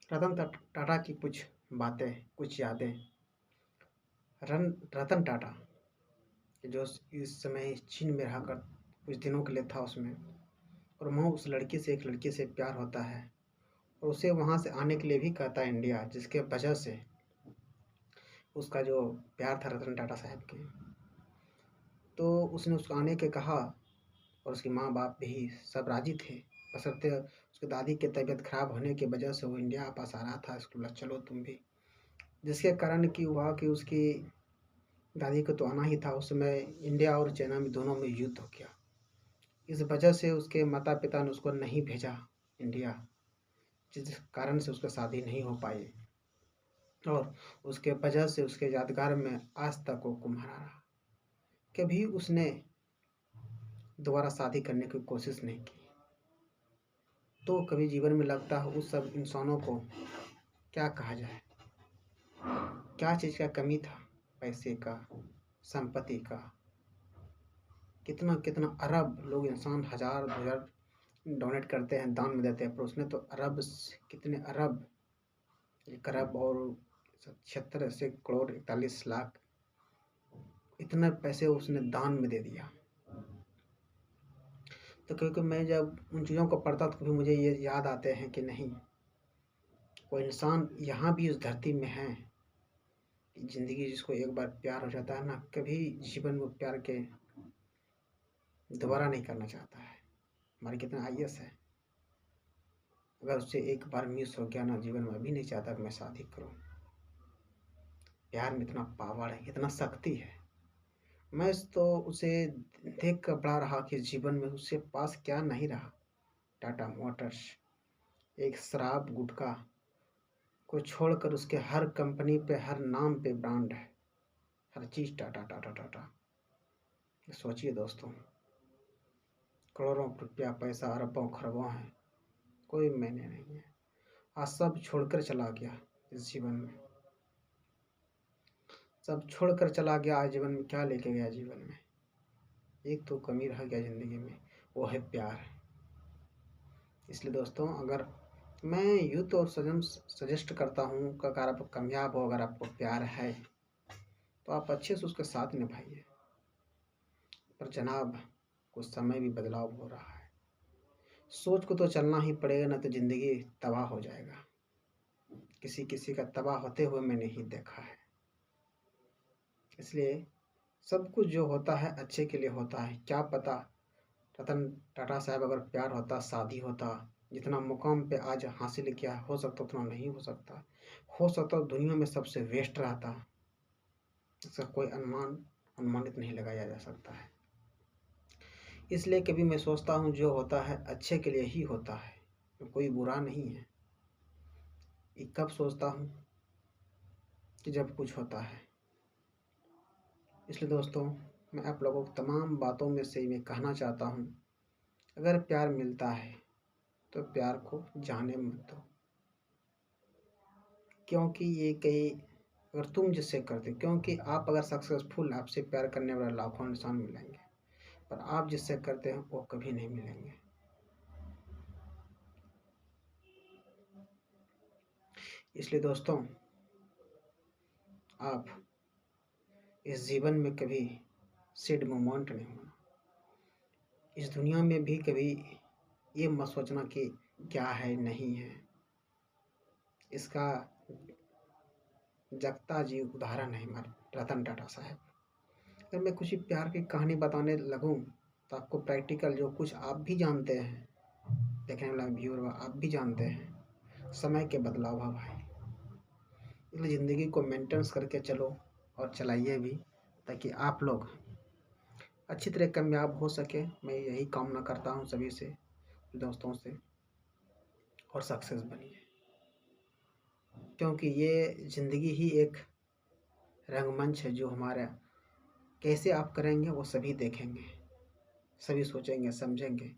टाटा की कुछ बातें, कुछ यादें। रतन टाटा जो इस समय चीन में रहकर कुछ दिनों के लिए था उसमें, और वहाँ उस लड़की से, एक लड़की से प्यार होता है और उसे वहाँ से आने के लिए भी कहता है इंडिया, जिसके वजह से उसका जो प्यार था रतन टाटा साहब के, तो उसने उसको आने के कहा और उसके माँ बाप भी सब राजी थे, बशर्ते उसकी दादी की तबीयत खराब होने की वजह से वो इंडिया वापस आ रहा था। उसको बोला चलो तुम भी, जिसके कारण कि हुआ कि उसकी दादी को तो आना ही था। उस समय इंडिया और चाइना में दोनों में युद्ध हो गया। इस वजह से उसके माता पिता ने उसको नहीं भेजा इंडिया, जिस कारण से उसकी शादी नहीं हो पाई और उसके वजह से उसके यादगार में आज तक वो कुम्हारा रहा। कभी उसने दोबारा शादी करने की कोशिश नहीं की। तो कभी जीवन में लगता है उस सब इंसानों को क्या कहा जाए, क्या चीज़ का कमी था, पैसे का, संपत्ति का। कितना कितना अरब लोग, इंसान हज़ार 2000 डोनेट करते हैं, दान में देते हैं, पर उसने तो अरब कितने अरब, 1 अरब और 76 करोड़ 41 लाख, इतने पैसे उसने दान में दे दिया। तो क्योंकि मैं जब उन चीज़ों को पढ़ता तो कभी मुझे ये याद आते हैं कि नहीं, कोई इंसान यहाँ भी उस धरती में है। ज़िंदगी जिसको एक बार प्यार हो जाता है ना, कभी जीवन में प्यार के दोबारा नहीं करना चाहता है। हमारे कितना आईएएस है, अगर उससे एक बार मिस हो गया ना जीवन में, अभी नहीं चाहता कि मैं शादी करूं। प्यार में इतना पावर है, इतना शक्ति है। मैं तो उसे देख कर बड़ा रहा कि जीवन में उसके पास क्या नहीं रहा। टाटा मोटर्स, एक शराब गुटखा को छोड़कर उसके हर कंपनी पे, हर नाम पे ब्रांड है, हर चीज़ टाटा टाटा टाटा। सोचिए दोस्तों, करोड़ों रुपया, पैसा, अरबों खरबों है, कोई मैंने नहीं है। आज सब छोड़कर चला गया इस जीवन में, सब छोड़कर चला गया। आज जीवन में क्या लेके गया? जीवन में एक तो कमी रह गया ज़िंदगी में, वो है प्यार। इसलिए दोस्तों, अगर मैं यूँ तो सजेस्ट करता हूँ कि अगर आप कामयाब हो, अगर आपको प्यार है तो आप अच्छे से उसके साथ निभाइए। पर जनाब, कुछ समय भी बदलाव हो रहा है, सोच को तो चलना ही पड़ेगा, ना तो ज़िंदगी तबाह हो जाएगा। किसी किसी का तबाह होते हुए मैंने ही देखा है। इसलिए सब कुछ जो होता है अच्छे के लिए होता है। क्या पता रतन टाटा साहब अगर प्यार होता, शादी होता, जितना मुकाम पे आज हासिल किया, हो सकता उतना नहीं हो सकता। हो सकता दुनिया में सबसे वेस्ट रहता। इसका कोई अनुमानित नहीं लगाया जा सकता है। इसलिए कभी मैं सोचता हूँ जो होता है अच्छे के लिए ही होता है, कोई बुरा नहीं है। ये कब सोचता हूँ कि जब कुछ होता है। इसलिए दोस्तों, मैं आप लोगों को तमाम बातों में से मैं कहना चाहता हूँ, अगर प्यार मिलता है तो प्यार को जाने मत दो। क्योंकि ये कई, अगर तुम जिससे करते, क्योंकि आप अगर सक्सेसफुल, आपसे प्यार करने वाले लाखों इंसान मिलेंगे, पर आप जिससे करते हैं वो कभी नहीं मिलेंगे। इसलिए दोस्तों, आप इस जीवन में कभी सैड मोमेंट नहीं होना। इस दुनिया में भी कभी ये मत सोचना कि क्या है नहीं है। इसका जगता जी उदाहरण है हमारे रतन टाटा साहब। अगर मैं कुछ प्यार की कहानी बताने लगूं तो आपको प्रैक्टिकल जो कुछ आप भी जानते हैं, देखने वाला व्यूअर आप भी जानते हैं, समय के बदलाव है भाई। इसलिए ज़िंदगी को मेंटेनेंस करके चलो और चलाइए भी, ताकि आप लोग अच्छी तरह कामयाब हो सके। मैं यही कामना करता हूँ सभी से, दोस्तों से, और सक्सेस बनिए। क्योंकि ये ज़िंदगी ही एक रंगमंच है, जो हमारा कैसे आप करेंगे वो सभी देखेंगे, सभी सोचेंगे, समझेंगे।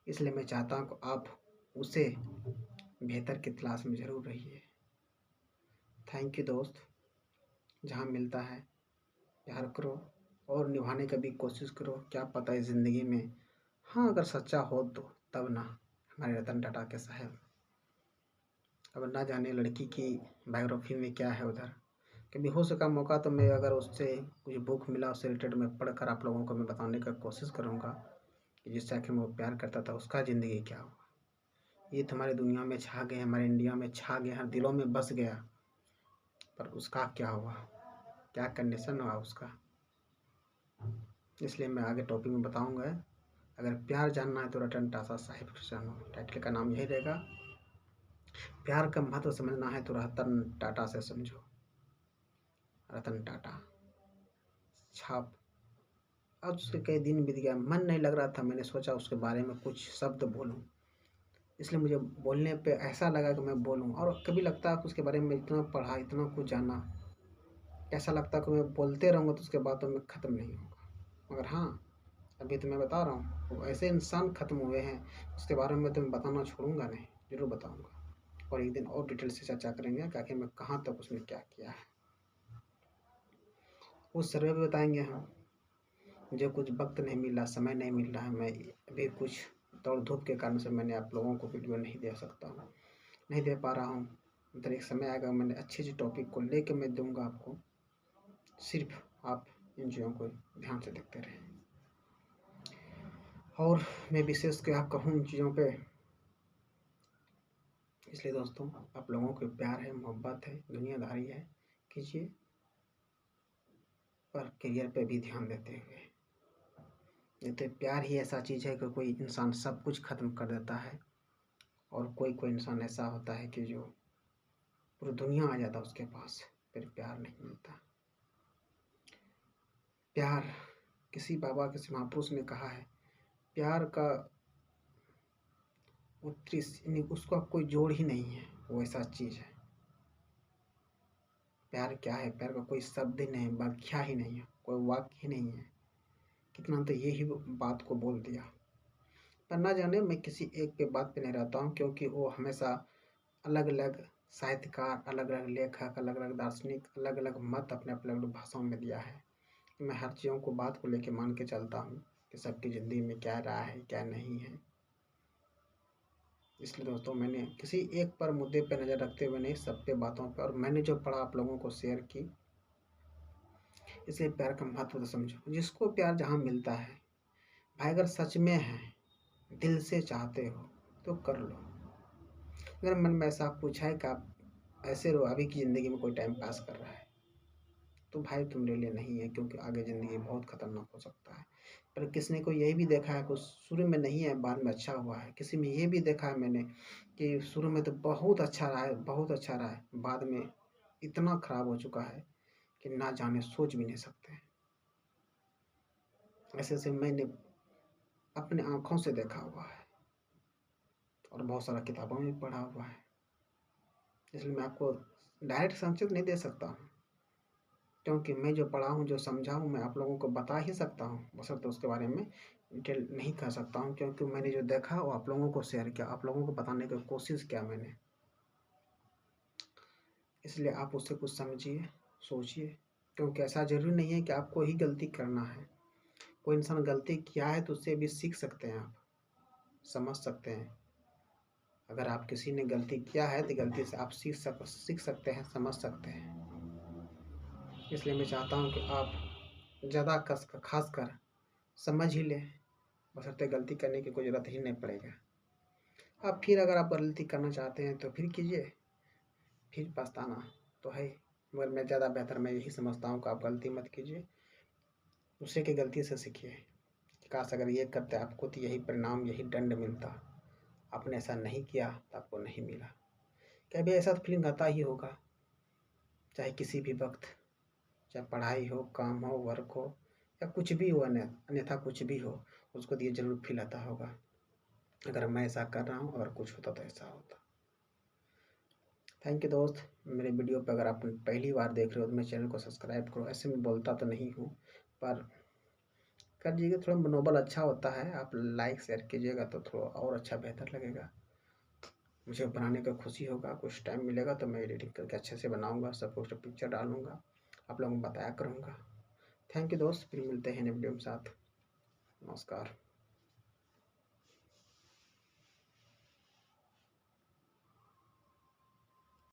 इसलिए मैं चाहता हूँ कि आप उसे बेहतर की तलाश में ज़रूर रहिए। थैंक यू दोस्त। जहाँ मिलता है प्यार करो और निभाने का भी कोशिश करो। क्या पता है ज़िंदगी में, हाँ, अगर सच्चा हो तो तब ना, हमारे रतन टाटा के साहब। अब ना जाने लड़की की बायोग्राफी में क्या है उधर। कभी हो सका मौका तो मैं अगर उससे कुछ बुक मिला उससे रिलेटेड मैं पढ़कर आप लोगों को मैं बताने का कोशिश करूँगा कि जिससे आखिर में वो प्यार करता था उसका ज़िंदगी क्या हुआ। ये तो हमारी दुनिया में छा गया, हमारे इंडिया में छा गया, हर दिलों में बस गया, पर उसका क्या हुआ, क्या कंडीशन हुआ उसका। इसलिए मैं आगे टॉपिक में बताऊंगा। अगर प्यार जानना है तो रतन टाटा साहिब से जानो, टाइटल का नाम यही रहेगा। प्यार का महत्व समझना है तो रतन टाटा से समझो। रतन टाटा छाप। आज उसके कई दिन बीत गया, मन नहीं लग रहा था, मैंने सोचा उसके बारे में कुछ शब्द बोलूं, इसलिए मुझे बोलने पे ऐसा लगा कि मैं बोलूं। और कभी लगता है कि उसके बारे में इतना पढ़ा, इतना कुछ जाना, ऐसा लगता है कि मैं बोलते रहूँगा तो उसके बातों में ख़त्म नहीं होगा। मगर हाँ, अभी तो मैं बता रहा हूँ, वो ऐसे इंसान ख़त्म हुए हैं उसके बारे में तो मैं बताना छोड़ूंगा नहीं, ज़रूर बताऊंगा। और एक दिन और डिटेल से चर्चा करेंगे कि आखिर मैं कहाँ तक उसने क्या किया है, उस सर्वे भी बताएंगे हम। मुझे कुछ वक्त नहीं मिल रहा, समय नहीं मिल रहा है, मैं अभी कुछ दौड़ धूप के कारण से मैंने आप लोगों को वीडियो नहीं दे सकता हूँ, नहीं दे पा रहा हूँ। मतलब एक समय आएगा मैंने अच्छे टॉपिक को लेके मैं दूंगा आपको, सिर्फ आप इन चीज़ों को ध्यान से देखते रहें। और मैं विशेष क्या कहूँ इन चीज़ों पे, इसलिए दोस्तों आप लोगों को प्यार है, मोहब्बत है, दुनियादारी है, कीजिए, पर करियर पे भी ध्यान देते हुए। नहीं तो प्यार ही ऐसा चीज़ है कि कोई इंसान सब कुछ ख़त्म कर देता है, और कोई कोई इंसान ऐसा होता है कि जो पूरी दुनिया आ जाता है उसके पास, फिर प्यार नहीं मिलता। प्यार, किसी बाबा किसी महापुरुष ने कहा है, प्यार का उसका कोई जोड़ ही नहीं है, वो ऐसा चीज़ है। प्यार क्या है, प्यार का कोई शब्द ही नहीं, व्याख्या ही नहीं है, कोई वाक्य ही नहीं है। कितना तो यही बात को बोल दिया। पर ना जाने मैं किसी एक पे बात पे नहीं रहता हूँ, क्योंकि वो हमेशा अलग अलग साहित्यकार, अलग अलग लेखक, अलग अलग दार्शनिक, अलग अलग मत अपने अपने अलग भाषाओं में दिया है। मैं हर चीज़ों को बात को लेके मान के चलता हूँ कि सबकी ज़िंदगी में क्या रहा है क्या नहीं है। इसलिए दोस्तों मैंने किसी एक पर मुद्दे पे नज़र रखते हुए नहीं, सब पे बातों पर, और मैंने जो पढ़ा आप लोगों को शेयर की। इसलिए प्यार का महत्व तो समझो, जिसको प्यार जहाँ मिलता है भाई, अगर सच में है, दिल से चाहते हो तो कर लो। अगर मन में ऐसा पूछा है कि आप ऐसे रहो, अभी की ज़िंदगी में कोई टाइम पास कर रहा है, तो भाई तुम्हारे लिए नहीं है, क्योंकि आगे ज़िंदगी बहुत ख़तरनाक हो सकता है। पर किसी ने को यही भी देखा है कि शुरू में नहीं है, बाद में अच्छा हुआ है। किसी में ये भी देखा है मैंने कि शुरू में तो बहुत अच्छा रहा है, बहुत अच्छा रहा है, बाद में इतना ख़राब हो चुका है कि ना जाने, सोच भी नहीं सकते। ऐसे ऐसे मैंने अपने आँखों से देखा हुआ है, और बहुत सारा किताबों में भी पढ़ा हुआ है। इसलिए मैं आपको डायरेक्ट संक्षिप्त नहीं दे सकता हूँ, क्योंकि मैं जो पढ़ा हूँ, जो समझा हूँ, मैं आप लोगों को बता ही सकता हूँ, बशर्ते उसके बारे में डिटेल नहीं कर सकता हूँ, क्योंकि मैंने जो देखा वो आप लोगों को शेयर किया, आप लोगों को बताने की कोशिश किया मैंने। इसलिए आप उससे कुछ समझिए, सोचिए, क्योंकि ऐसा ज़रूरी नहीं है कि आपको ही गलती करना है। कोई इंसान गलती किया है तो उससे भी सीख सकते हैं, आप समझ सकते हैं। अगर आप किसी ने गलती किया है तो गलती से आप सीख सकते हैं, समझ सकते हैं। इसलिए मैं चाहता हूँ कि आप ज़्यादा खास कर समझ ही लें, बशर्ते गलती करने की कोई ज़रूरत ही नहीं पड़ेगा। अब फिर अगर आप गलती करना चाहते हैं तो फिर कीजिए, फिर पछताना तो है, मगर मैं ज़्यादा बेहतर मैं यही समझता हूँ कि आप गलती मत कीजिए, दूसरे की गलती से सीखिए। काश अगर ये करते आपको तो यही परिणाम, यही दंड मिलता, आपने ऐसा नहीं किया तो आपको नहीं मिला। कभी ऐसा तो फीलिंग आता ही होगा, चाहे किसी भी वक्त, चाहे पढ़ाई हो, काम हो, वर्क हो, या कुछ भी हो, अन्यथा कुछ भी हो, उसको तो ये जरूर फील आता होगा, अगर मैं ऐसा कर रहा हूँ, अगर कुछ होता तो ऐसा होता। थैंक यू दोस्त। मेरे वीडियो पर अगर आप पहली बार देख रहे हो तो मेरे चैनल को सब्सक्राइब करो। ऐसे मैं बोलता तो नहीं हूँ, पर कर दीजिएगा, थोड़ा मनोबल अच्छा होता है। आप लाइक शेयर कीजिएगा तो थोड़ा और अच्छा बेहतर लगेगा, मुझे बनाने का खुशी होगा। कुछ टाइम मिलेगा तो मैं एडिटिंग करके अच्छे से बनाऊँगा, सब कुछ पिक्चर डालूँगा, आप लोगों को बताया करूँगा। थैंक यू दोस्त, फिर मिलते हैं नए वीडियो के साथ। नमस्कार।